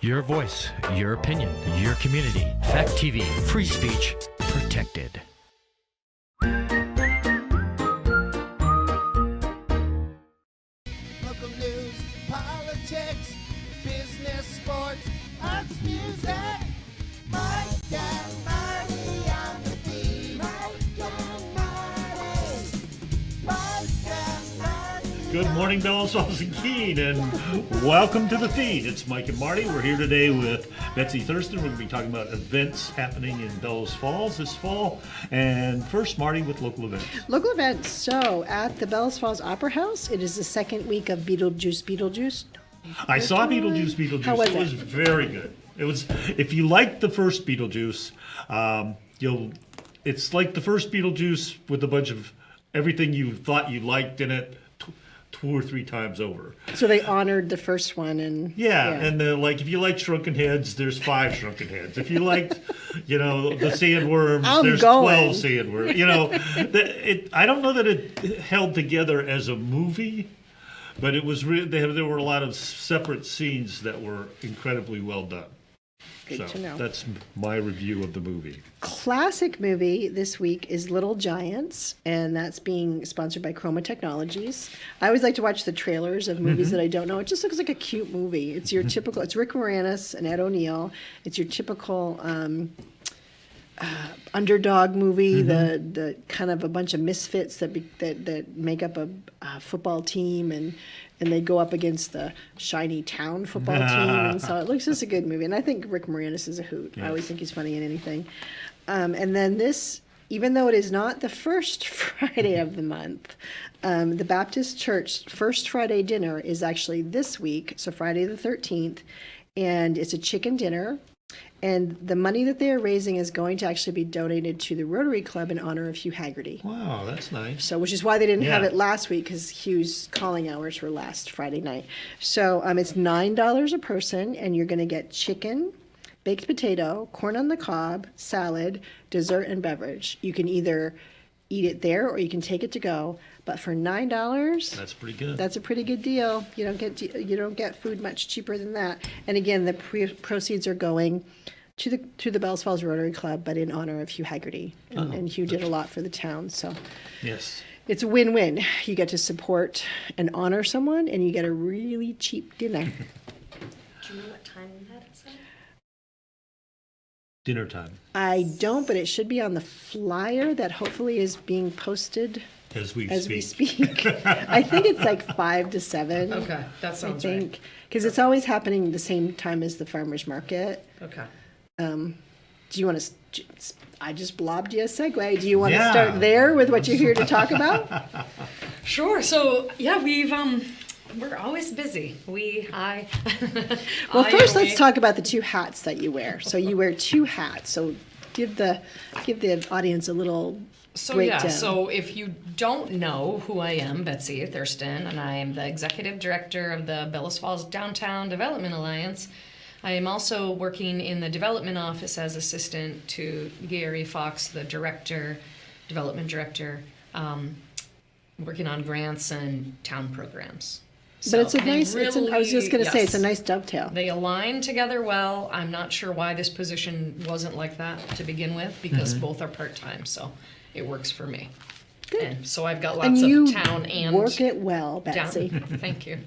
Your voice, your opinion, your community. Fact TV, free speech, protected. Local news, politics, business, sports, arts, music. Mike and Marty on the beat. Mike and Marty. Mike and Marty. Good morning, Bellows Falls and Keene, and welcome to the feed. It's Mike and Marty. We're here today with Betsy Thurston. We're going to be talking about events happening in Bellows Falls this fall. And first, Marty with local events. Local events. So at the Bellows Falls Opera House, it is the second week of Beetlejuice. I saw Beetlejuice. How was it was it? very good. It was. If you liked the first Beetlejuice, it's like the first Beetlejuice with a bunch of everything you thought you liked in it. Two or three times over. So they honored the first one, and and like if you like Shrunken Heads, there's 5 Shrunken Heads. If you liked, the sandworms, there's 12 sandworms. I don't know that it held together as a movie, but it was there were a lot of separate scenes that were incredibly well done. Good to know. That's my review of the movie. Classic movie this week is Little Giants, and that's being sponsored by Chroma Technologies. I always like to watch the trailers of movies that I don't know. It just looks like a cute movie. It's your typical. It's Rick Moranis and Ed O'Neill. It's your typical underdog movie. The kind of a bunch of misfits that make up a football team, and they go up against the shiny town football team, and so it looks just a good movie. And I think Rick Moranis is a hoot. Yes. I always think he's funny in anything. And then this, even though it is not the first Friday of the month, the Baptist Church First Friday dinner is actually this week, so Friday the 13th, and it's a chicken dinner. And the money that they are raising is going to actually be donated to the Rotary Club in honor of Hugh Haggerty. Wow, that's nice. So, which is why they didn't have Yeah. it last week, because Hugh's calling hours were last Friday night. So it's $9 a person, and you're going to get chicken, baked potato, corn on the cob, salad, dessert, and beverage. You can either eat it there or you can take it to go. But for $9, That's pretty good. that's a pretty good deal. You don't get food much cheaper than that. And again, the proceeds are going to the Bellows Falls Rotary Club, but in honor of Hugh Haggerty. And Hugh did a lot for the town, so Yes. it's a win-win. You get to support and honor someone, and you get a really cheap dinner. Do you know what time that is? Dinner time. I don't, but it should be on the flyer that hopefully is being posted As we as we speak. I think it's like 5 to 7. Okay, that I sounds right. think, because it's always happening the same time as the farmers market. Okay. Do you want to? I just blobbed you a segue. Do you want to Yeah. start there with what you're here to talk about? Sure. So yeah, we're always busy. Well, first let's talk about the 2 hats that you wear. So you wear 2 hats. So give the audience a little breakdown. Yeah, so if you don't know who I am, Betsy Thurston, and I am the executive director of the Bellows Falls Downtown Development Alliance. I am also working in the development office as assistant to Gary Fox, the development director, working on grants and town programs. But it's a they nice. I was just going to say it's a nice dovetail. They align together well. I'm not sure why this position wasn't like that to begin with, because both are part-time, so it works for me. Good. And so I've got And lots you of town and work it well, down. Betsy. Thank you.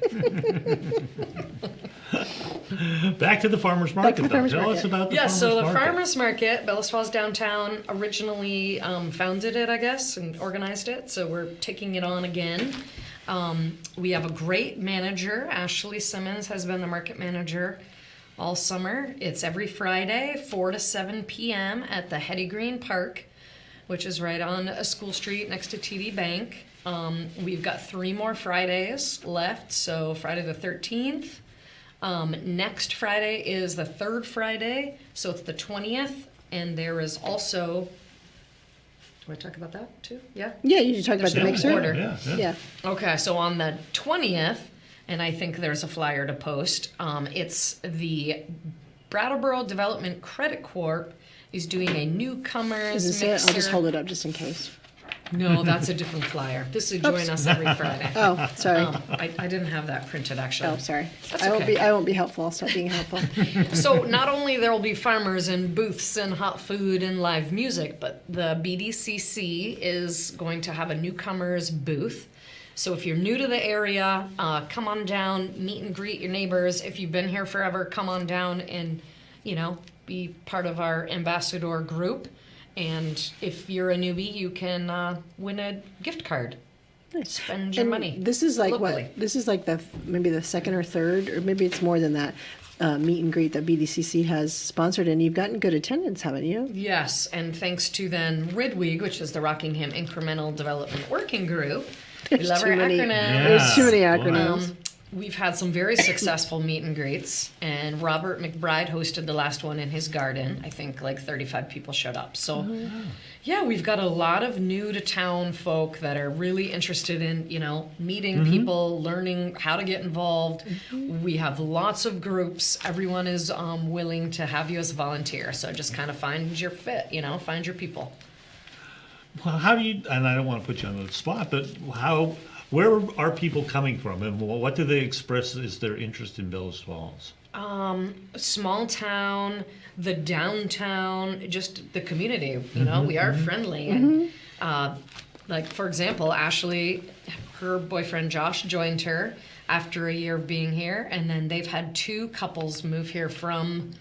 Back to the farmers market. to the farmers Tell us market. about the Yeah, farmers so the market. farmers market, Bellows Falls Downtown originally founded it, I guess, and organized it. So we're taking it on again. We have a great manager. Ashley Simmons has been the market manager all summer. It's every Friday, 4 to 7 p.m. at the Hetty Green Park, which is right on a school street next to TD Bank. We've got 3 more Fridays left. So Friday the 13th. Next Friday is the 3rd Friday, so it's the 20th. And there is also, do I talk about that too? Yeah? Yeah, you talk about the There's mixer. no order. Yeah. Yeah. Okay, so on the 20th, and I think there's a flyer to post, it's the Brattleboro Development Credit Corp is doing a newcomers Is this it? mixer. I'll just hold it up just in case. No, that's a different flyer. This is Join Us Every Friday. Oh, sorry. I didn't have that printed, actually. Oh, sorry. That's I won't okay. be helpful. I'll stop being helpful. So not only there will be farmers and booths and hot food and live music, but the BDCC is going to have a newcomers booth. So if you're new to the area, come on down, meet and greet your neighbors. If you've been here forever, come on down and, be part of our ambassador group. And if you're a newbie, you can win a gift card. Spend your And money. This is like locally. what? This is like maybe the second or third, or maybe it's more than that. Meet and greet that BDCC has sponsored, and you've gotten good attendance, haven't you? Yes, and thanks to then RIDWIG, which is the Rockingham Incremental Development Working Group. We love our acronyms. There's too many Yeah. acronyms. We've had some very successful meet and greets, and Robert McBride hosted the last one in his garden. I think like 35 people showed up. So, yeah, we've got a lot of new to town folk that are really interested in, meeting people, learning how to get involved. We have lots of groups. Everyone is willing to have you as a volunteer. So just kind of find your fit, find your people. Well, how do you, and I don't want to put you on the spot, but where are people coming from, and what do they express as their interest in Bellows Falls? Small town, the downtown, just the community. We are friendly, and like for example, Ashley, her boyfriend Josh joined her after a year of being here, and then they've had 2 couples move here from,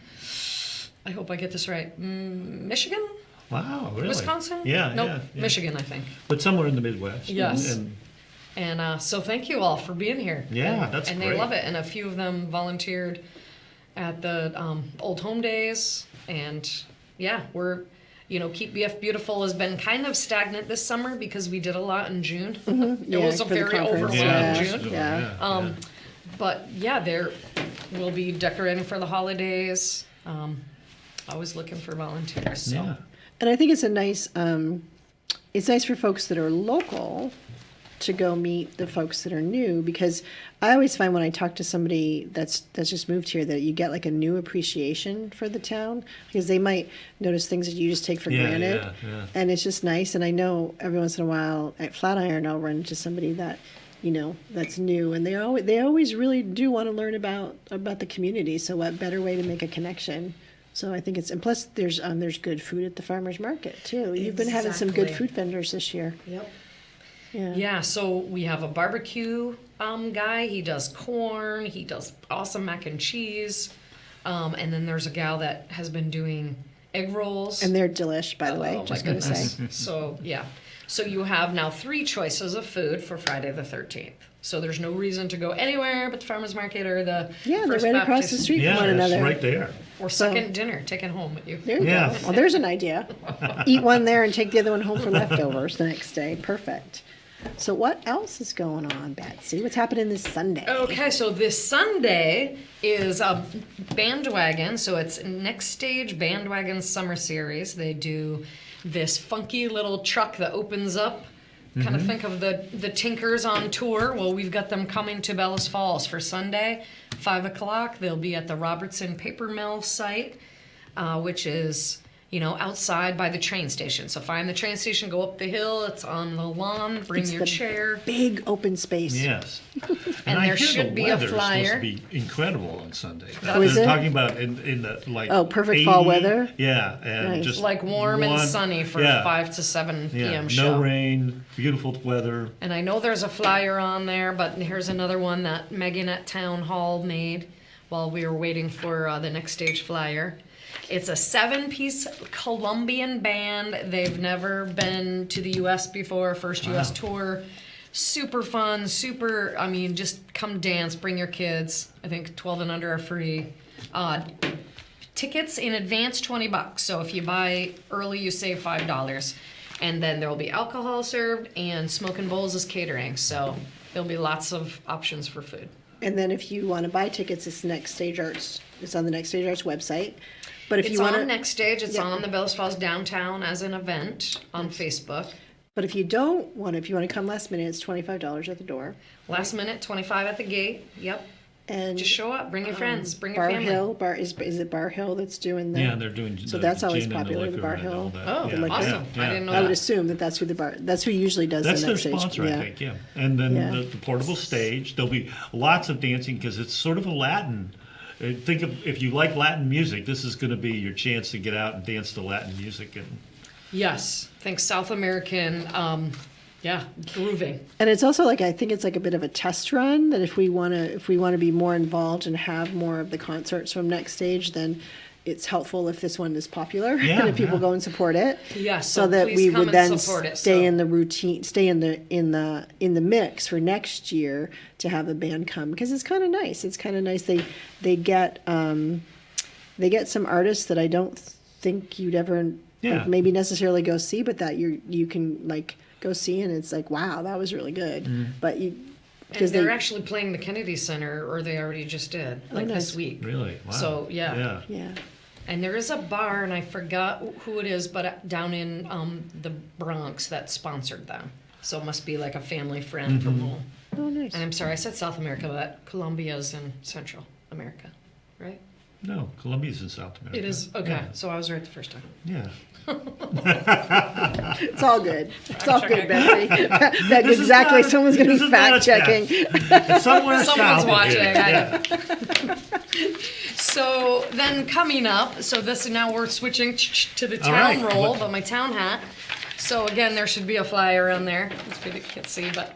I hope I get this right, Michigan, Wow, really? Wisconsin. Yeah, nope, yeah. Michigan, I think. But somewhere in the Midwest. Yes. And So thank you all for being here. Yeah, and, that's and great. they love it. And a few of them volunteered at the old home days. And yeah, we're, Keep BF Beautiful has been kind of stagnant this summer because we did a lot in June. It was a for the very conference. overwhelming yeah, June. Yeah. But yeah, we'll be decorating for the holidays. Always looking for volunteers. So. Yeah. And I think it's it's nice for folks that are local to go meet the folks that are new, because I always find when I talk to somebody that's just moved here that you get like a new appreciation for the town, because they might notice things that you just take for granted. Yeah. And it's just nice. And I know every once in a while at Flatiron I'll run into somebody that that's new, and they always really do want to learn about the community. So what better way to make a connection? So I think and plus there's good food at the farmers market too. You've been having some good Exactly. food vendors this year. Yep. Yeah. So we have a barbecue guy. He does corn. He does awesome mac and cheese. And then there's a gal that has been doing egg rolls. And they're delish, by the way. Oh, my Just gonna say. goodness. So yeah. So you have now 3 choices of food for Friday the 13th. So there's no reason to go anywhere but the farmers market or the Yeah, they're First right across the Baptist, street Yeah, from one it's another. right there. or second dinner. Take it home with you. There you Yeah. go. Well, there's an idea. Eat one there and take the other one home for leftovers the next day. Perfect. So what else is going on, Betsy? What's happening this Sunday? Okay, so this Sunday is a bandwagon. So it's Next Stage Bandwagon Summer Series. They do this funky little truck that opens up. Kind of think of the Tinkers on tour. Well, we've got them coming to Bellows Falls for Sunday, 5 o'clock. They'll be at the Robertson Paper Mill site, which is outside by the train station. So find the train station, go up the hill. It's on the lawn. Bring It's your the chair. Big open space. Yes. And I there hear should the be a weather is flyer. supposed to be incredible on Sunday. Oh, is They're it? talking about in the like. Oh, perfect fall weather? Yeah, and Nice. just Like warm and one- sunny for yeah, 5 to 7 yeah, p.m. no show. rain, beautiful weather. And I know there's a flyer on there, but here's another one that Megan at Town Hall made while we were waiting for the Next Stage flyer. It's a 7-piece Colombian band. They've never been to the U.S. before, first U.S. tour. Super fun, just come dance, bring your kids. I think 12 and under are free. Tickets in advance, $20. So if you buy early, you save $5. And then there will be alcohol served, and Smokin' Bowls is catering. So there'll be lots of options for food. And then if you want to buy tickets, it's Next Stage Arts. It's on the Next Stage Arts website. But if It's you want on Next Stage. It's Yeah. on the Bellows Falls downtown as an event on Facebook. But if you want to come last minute, it's $25 at the door. Last minute, 25 at the gate. Yep. And Just show up, bring your friends, bring your Bar family. Hill, is it Bar Hill that's doing the? Yeah, they're doing. So the that's always gin and the popular, the liquor Bar and all Hill. that. Oh, Yeah, awesome. yeah, I didn't know yeah. I would assume that's who usually does That's the their next stage. sponsor, I think, yeah. And then Yeah. the portable stage, there'll be lots of dancing because it's sort of a Latin. Think of, if you like Latin music, this is going to be your chance to get out and dance to Latin music. And Yes, think South American, grooving. And it's also I think it's like a bit of a test run that if we want to be more involved and have more of the concerts from next stage, then it's helpful if this one is popular Yeah, and if people yeah. go and support it. Yes, so so that please we come would and then support it, stay so. in the routine, stay in the mix for next year to have a band come because it's kind of nice. It's kind of nice. They get some artists that I don't think you'd ever Yeah. maybe necessarily go see, but that you can go see and it's wow, that was really good. Mm-hmm. But And because they're actually playing the Kennedy Center, or they already just did, nice. this week. really, wow. So, yeah. yeah. And there is a bar, and I forgot who it is, but down in the Bronx that sponsored them. So it must be like a family friend from home. Oh, nice. And I'm sorry, I said South America, but Colombia's in Central America, right? No, Colombia's in South America. It is, okay, Yeah. so I was right the first time. Yeah. It's all good. It's all good, checking. Betsy. That This is exactly. not- Someone's going to this be is not a fact checking. It's somewhere Someone's south of watching, here. I Yeah. So then coming up, so this now we're switching to the All town right, roll, what- but my town hat. So again, there should be a flyer on there. It's people can't see, but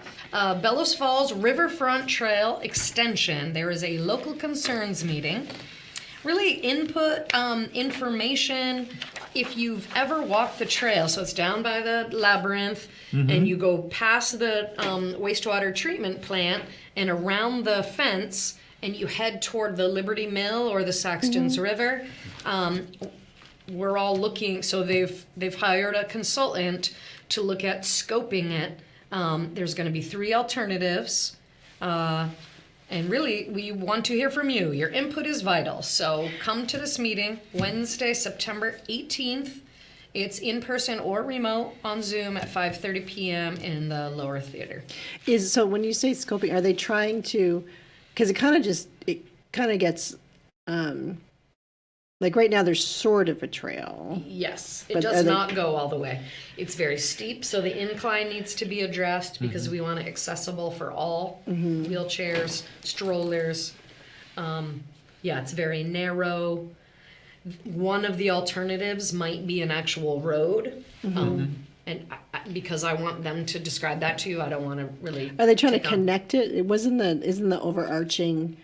Bellows Falls Riverfront Trail Extension. There is a local concerns meeting. Really input, information. If you've ever walked the trail, so it's down by the labyrinth, and you go past the wastewater treatment plant and around the fence, and you head toward the Liberty Mill or the Saxton's River. We're all looking. So they've hired a consultant to look at scoping it. There's going to be 3 alternatives. And really, we want to hear from you. Your input is vital. So come to this meeting Wednesday, September 18th. It's in person or remote on Zoom at 5:30 p.m. in the lower theater. So when you say scoping, are they trying to? Because it kind of gets right now there's sort of a trail. Yes, it But are does they- not go all the way. It's very steep, so the incline needs to be addressed because we want it accessible for all wheelchairs, strollers. It's very narrow. One of the alternatives might be an actual road. And because I want them to describe that to you, I don't want to really. Are they trying to take on- connect it? Isn't the overarching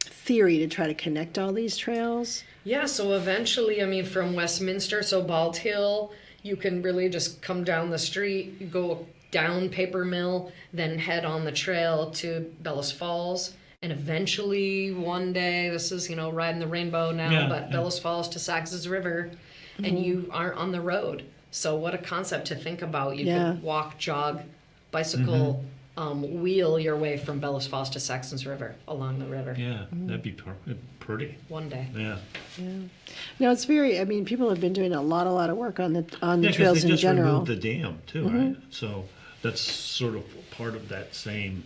theory to try to connect all these trails? Yeah, so eventually, I mean, from Westminster, so Bald Hill, you can really just come down the street, you go down Paper Mill, then head on the trail to Bellows Falls. And eventually, one day, this is, riding the rainbow now, Yeah, but yeah. Bellows Falls to Sax's River, and you aren't on the road. So what a concept to think about. You Yeah. can walk, jog, bicycle, wheel your way from Bellows Falls to Saxon's River, along the river, Yeah, that'd be pretty. one day. Yeah. No, it's very. I mean, people have been doing a lot of work on the Yeah, because trails they in just general. removed the dam too, right? So that's sort of part of that same.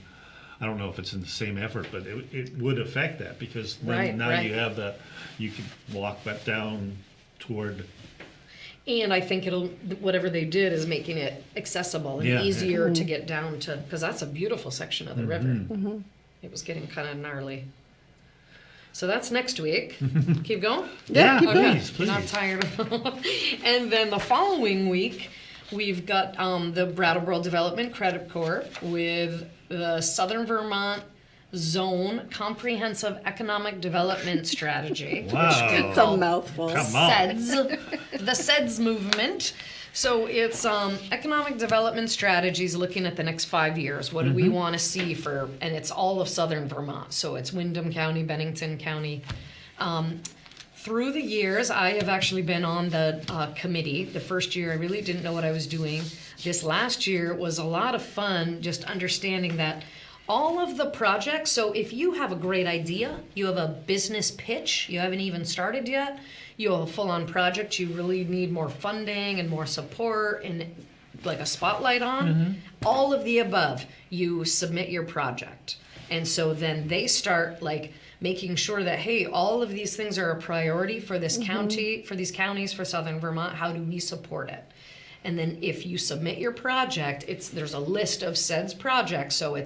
I don't know if it's in the same effort, but it would affect that because then Right, now right. you have you could walk back down toward. And I think whatever they did is making it accessible and Yeah, easier to get down to, because that's a beautiful section of the river. It was getting kind of gnarly. So that's next week. Keep going? Yeah, keep Okay, please. not tired. And then the following week, we've got the Brattleboro Development Credit Corp with the Southern Vermont Zone Comprehensive Economic Development Strategy. Wow. It's a mouthful. Come on. SEDS, the SEDS movement. So it's economic development strategies looking at the next 5 years. What do we want to see and it's all of southern Vermont. So it's Windham County, Bennington County. Through the years, I have actually been on the committee. The first year, I really didn't know what I was doing. This last year was a lot of fun, just understanding that all of the projects, so if you have a great idea, you have a business pitch, you haven't even started yet, you have a full-on project, you really need more funding and more support and like a spotlight on, all of the above, you submit your project. And so then they start like making sure that, hey, all of these things are a priority for this county, for these counties, for Southern Vermont. How do we support it? And then if you submit your project, there's a list of SEDS projects, so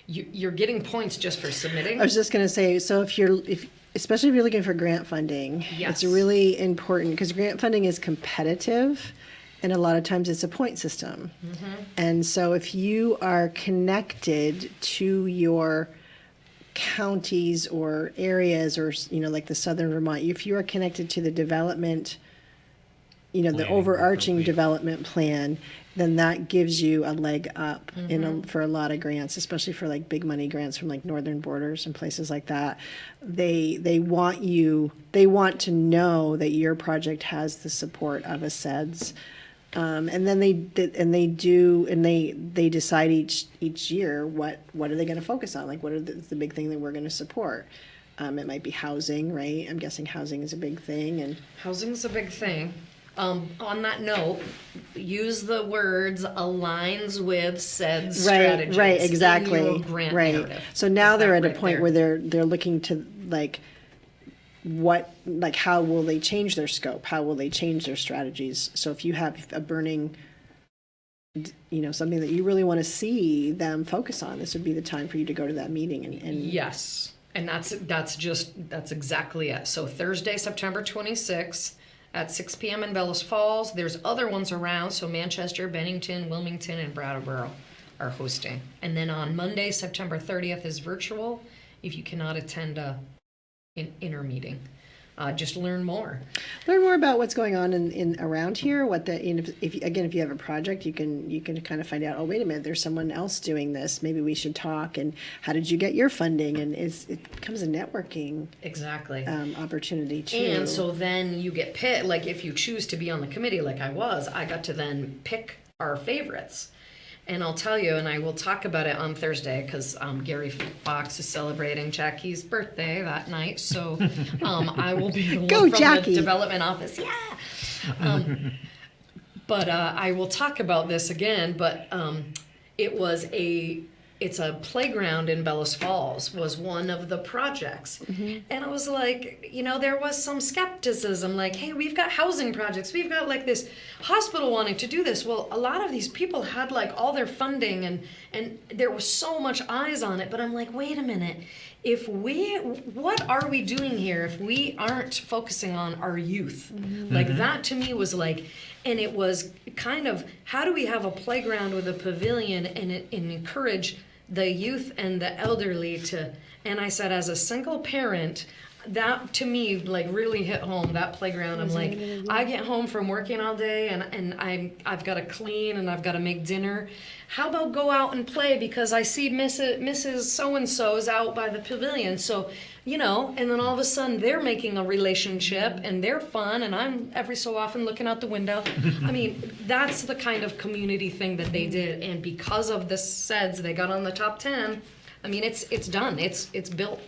you're getting points just for submitting. I was just going to say, so especially if you're looking for grant funding, Yes. it's really important because grant funding is competitive, and a lot of times it's a point system. And so if you are connected to your counties or areas, or like the Southern Vermont, if you are connected to the development, the Planning, overarching appropriate. development plan, then that gives you a leg up for a lot of grants, especially for like big money grants from like Northern Borders and places like that. They want to know that your project has the support of a SEDS. And then they decide each year what are they going to focus on, like what are the big thing that we're going to support. It might be housing, right? I'm guessing housing is a big thing, and Housing's a big thing. On that note, use the words aligns with SEDS strategies. right, exactly, in your grant right. narrative. So now Is they're that at a right point there? where they're looking to how will they change their scope? How will they change their strategies? So if you have a burning, something that you really want to see them focus on, this would be the time for you to go to that meeting and Yes, and that's exactly it. So Thursday, September 26th at 6 p.m. in Bellows Falls. There's other ones around, so Manchester, Bennington, Wilmington, and Brattleboro are hosting. And then on Monday, September 30th is virtual if you cannot attend an inner meeting. Just learn more. learn more about what's going on in around here. If you have a project, you can kind of find out. Oh, wait a minute, there's someone else doing this. Maybe we should talk. And how did you get your funding? And it becomes a networking Exactly. opportunity too. And so then you get picked, like if you choose to be on the committee like I got to then pick our favorites. And I'll tell you, and I will talk about it on Thursday because Gary Fox is celebrating Jackie's birthday that night. So I will be the Go, one from Jackie. the development office. Yeah. But I will talk about this again. But it's a playground in Bellows Falls was one of the projects. And I was like, there was some skepticism, like, hey, we've got housing projects. We've got like this hospital wanting to do this. Well, a lot of these people had like all their funding and there was so much eyes on it. But I'm like, wait a minute. What are we doing here if we aren't focusing on our youth? Like that to me was like, and it was kind of, how do we have a playground with a pavilion and encourage the youth and the elderly to, and I said, as a single parent, that to me like really hit home, that playground. I'm like, I get home from working all day and I've got to clean and I've got to make dinner. How about go out and play because I see Mrs. So-and-so is out by the pavilion. So, and then all of a sudden they're making a relationship and they're fun and I'm every so often looking out the window. I mean, that's the kind of community thing that they did. And because of the SEDS, they got on the top 10. I mean, it's done. It's built.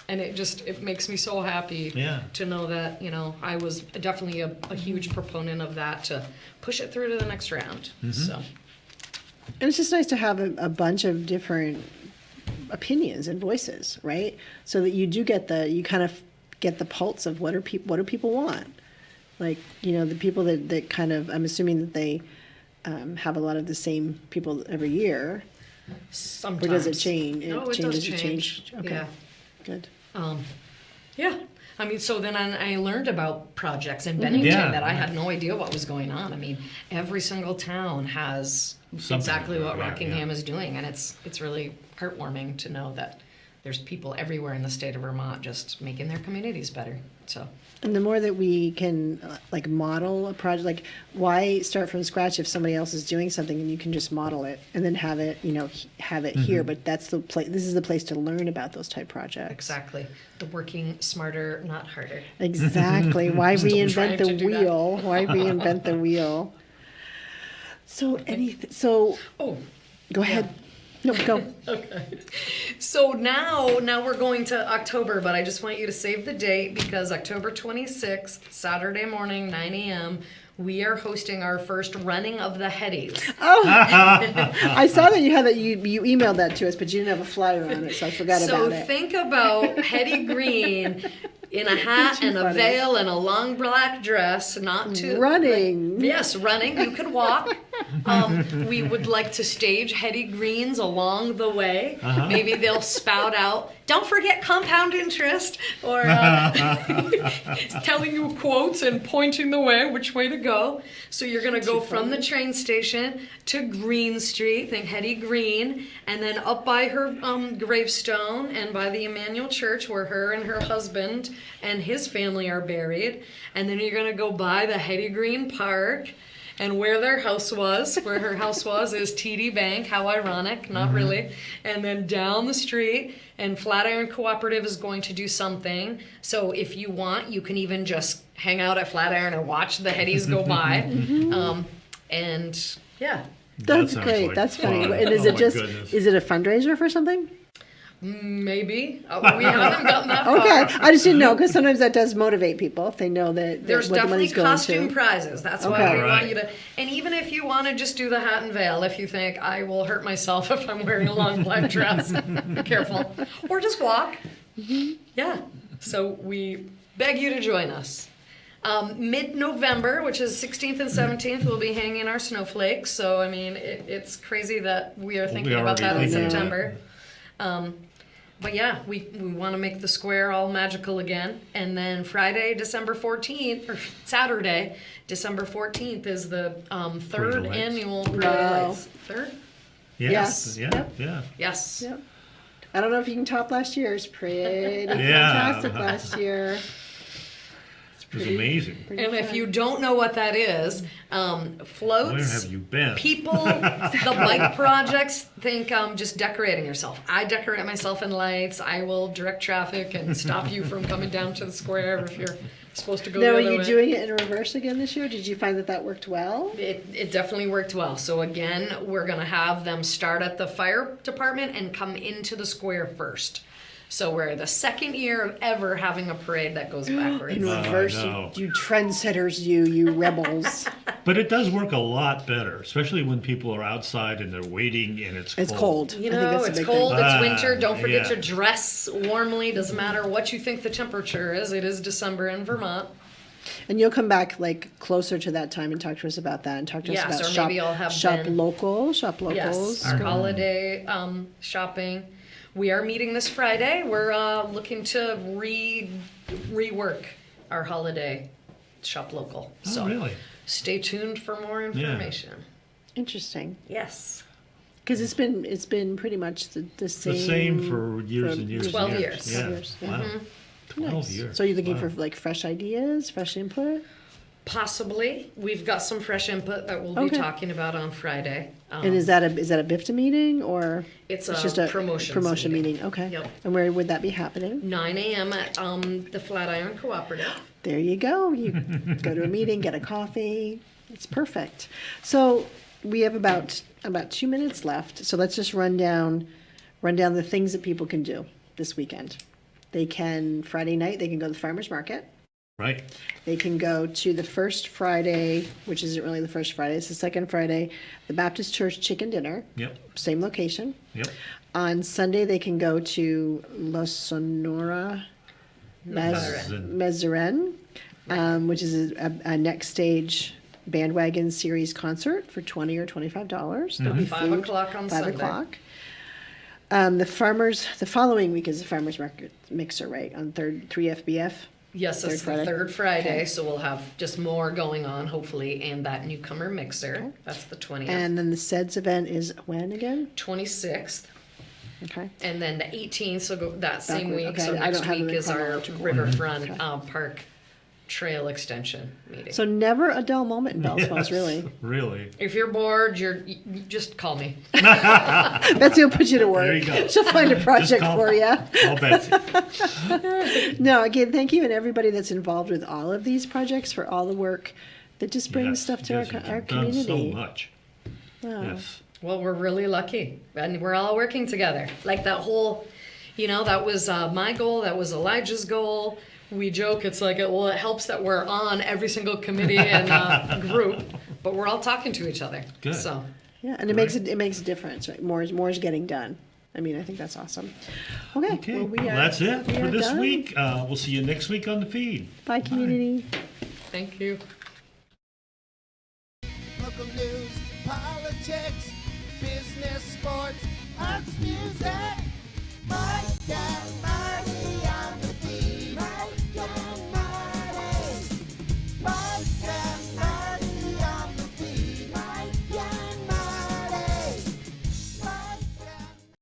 And it makes me so happy to know that, I was definitely a huge proponent of that to push it through to the next round. So. And it's just nice to have a bunch of different opinions and voices, right? So that you kind of get the pulse of what do people want? Like, the people that kind of, I'm assuming that they have a lot of the same people every year. Sometimes. Or does it change? No, it does change. Okay. Yeah. Good. Yeah. I mean, so then I learned about projects in Bennington that I had no idea what was going on. I mean, every single town has exactly what Rockingham is doing, and it's really heartwarming to know that there's people everywhere in the state of Vermont just making their communities better. So. And the more that we can model a project, like why start from scratch if somebody else is doing something and you can just model it and then have it here. But that's the place. This is the place to learn about those type projects. Exactly. The working smarter, not harder. Exactly. Why reinvent trying the to do that. wheel? Why reinvent the wheel? So go ahead. No, go. Okay. So now we're going to October, but I just want you to save the date because October 26th, Saturday morning, 9 a.m., we are hosting our first running of the Hettys. I saw that you emailed that to us, but you didn't have a flyer on it, so I forgot about it. So think about Hetty Green in a hat and a funny. veil and a long black dress, not too Running. Yes, running. You could walk. We would like to stage Hetty Greens along the way. Maybe they'll spout out, "Don't forget compound interest," or telling you quotes and pointing the way, which way to go. So you're going to go from the train station to Green Street, think Hetty Green, and then up by her gravestone and by the Emmanuel Church where her and her husband and his family are buried. And then you're going to go by the Hetty Green Park. And where their house was, where her house was, is TD Bank. How ironic, not really. And then down the street, and Flatiron Cooperative is going to do something. So if you want, you can even just hang out at Flatiron and watch the Hettys go by. And yeah. That's sounds great. like That's funny. fun. And is Oh it my just goodness. is it a fundraiser for something? Maybe. We haven't gotten that far. Okay, I just didn't know because sometimes that does motivate people if they know that There's what the definitely money's going costume to. prizes. That's Okay. why we want Right. you to. And even if you want to just do the hat and veil, if you think I will hurt myself if I'm wearing a long black dress, be careful. Or just walk. Yeah. So we beg you to join us. Mid-November, which is 16th and 17th, we'll be hanging our snowflakes. So I mean, it's crazy that we are thinking about that in already thinking about September. But yeah, we want to make the square all magical again. And then Friday, December 14th, or Saturday, December 14th is the third Parade of Lights. annual Parade Wow. of Lights. Third? Yes. Yeah. Yep. Yeah. Yes. Yep. I don't know if you can top last year's. Pretty Yeah. fantastic last year. It was amazing. And if you don't know what that is, floats. Where have you been? People, the bike projects think just decorating yourself. I decorate myself in lights. I will direct traffic and stop you from coming down to the square if you're supposed to go Now, the are other you way. doing it in reverse again this year? Did you find that worked well? It definitely worked well. So again, we're gonna have them start at the fire department and come into the square first. So we're the second year of ever having a parade that goes backwards. In reverse, know. you trendsetters, you rebels. But it does work a lot better, especially when people are outside and they're waiting and it's cold. It's cold. You I think know, that's a it's big cold, thing. it's winter. Don't forget yeah. to dress warmly. Doesn't matter what you think the temperature is. It is December in Vermont. And you'll come back like closer to that time and talk to us about that and talk to Yes, us about or shop, maybe I'll have shop Ben. locals. Yes, our holiday shopping. We are meeting this Friday. We're looking to rework our holiday shop local. Oh, So really? stay tuned for more information. Interesting. Yes. Because it's been pretty much the same. The same for years and years. 12 and years. Yeah. 12 years, yeah. Wow. 12 Nice. years. So you're looking Wow. for like fresh ideas, fresh input? Possibly. We've got some fresh input that we'll be Okay. talking about on Friday. And is that a BFDDA meeting or It's just a a promotions meeting? Okay. Yep. And where would that be happening? 9 a.m. at the Flatiron Cooperative. There you go. You go to a meeting, get a coffee. It's perfect. So we have about 2 minutes left. So let's just run down the things that people can do this weekend. They can Friday night. They can go to the farmers market. Right? They can go to the first Friday, which isn't really the first Friday. It's the second Friday, the Baptist Church Chicken Dinner. Yep. Same location. Yep. On Sunday, they can go to La Sonora Mezeren, which is a next stage bandwagon series concert for $20 or $25. There'll be 5 food, o'clock on 5 Sunday. o'clock. The following week is the farmers market mixer, right? On 3FBF. Yes, it's Third Friday? the third Friday, Okay. so we'll have just more going on, hopefully, and that newcomer mixer. That's the 20th. And then the SEDS event is when again? 26th. Okay. And then the 18th, so go that same Backward. week. Okay, So I next don't have week the is our chronological order. riverfront Okay. park trail extension meeting. So never a dull moment in Bellows Falls, really. Really? if you're bored, you just call me. Betsy will put you to work. There you go. She'll find a project call- for you. I'll bet. No, again, thank you and everybody that's involved with all of these projects for all the work that just brings Yes, stuff to yes, our you've done community. so much. Wow. Yes. Well, we're really lucky, and we're all working together. Like that whole, You know, that was my goal. That was Elijah's goal. We joke, it's like, well, it helps that we're on every single committee and group, but we're all talking to each other. Good. So, Yeah, and it makes a difference, right? More is getting done. I mean, I think that's awesome. Okay, Okay, well, well, that's it we for are this done. week. We'll see you next week on the feed. Bye, community. thank you. Local news, politics, business, sports, arts, music. Mike and